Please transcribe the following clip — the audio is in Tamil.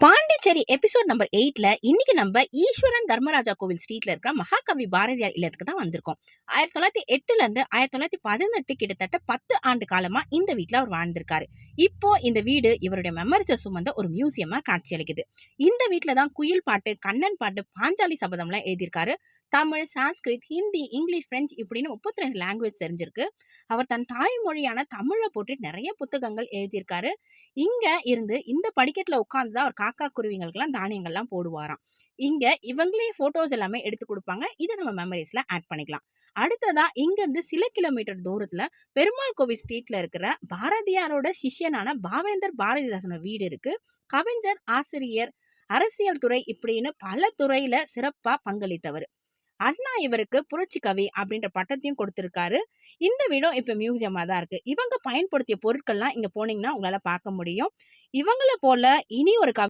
பாண்டிச்சேரி எபிசோட் நம்பர் 8ல இன்னைக்கு நம்ம ஈஸ்வரன் தர்மராஜா கோவில் ஸ்ட்ரீட்ல இருக்க மகாகவி பாரதியார் இல்லத்துக்கு தான் வந்திருக்கோம். 1908ல இருந்து 1918 கிட்டத்தட்ட 10 ஆண்டு காலமா இந்த வீட்டுல அவர் வாழ்ந்திருக்காரு. இப்போ இந்த வீடு இவருடைய மெமரிஸை சுமந்த ஒரு மியூசியமா காட்சியளிக்குது. இந்த வீட்டுல தான் குயில் பாட்டு, கண்ணன் பாட்டு, பாஞ்சாலி சபதம்லாம் எழுதியிருக்காரு. தமிழ், சான்ஸ்கிரிட், ஹிந்தி, இங்கிலீஷ், பிரெஞ்சு இப்படின்னு 32 லாங்குவேஜ் தெரிஞ்சிருக்கு. அவர் தன் தாய்மொழியான தமிழை போட்டு நிறைய புத்தகங்கள் எழுதியிருக்காரு. இங்க இருந்து இந்த படிக்கட்டுல உட்கார்ந்து தான் அவர் காக்கா குருவிங்களுக்கெல்லாம் தானியங்கள்லாம் போடுவாராம். இங்க இவங்களே போட்டோஸ் எல்லாமே எடுத்து கொடுப்பாங்க. இதை நம்ம மெமரிஸ்ல ஆட் பண்ணிக்கலாம். அடுத்ததா இங்க இருந்து சில கிலோமீட்டர் தூரத்துல பெருமாள் கோவில் ஸ்ட்ரீட்ல இருக்கிற பாரதியாரோட சிஷ்யனான பாவேந்தர் பாரதிதாசனோட வீடு இருக்கு. கவிஞர், ஆசிரியர், அரசியல் துறை இப்படின்னு பல துறையில சிறப்பா பங்களித்தவர். அண்ணா இவருக்கு புரட்சி கவி அப்படின்ற பட்டத்தையும் கொடுத்திருக்காரு. இந்த வீடும் இப்ப மியூசியமா தான் இருக்கு. இவங்க பயன்படுத்திய பொருட்கள்லாம் இங்க போனீங்கன்னா உங்களால பார்க்க முடியும். இவங்கள போல இனி ஒரு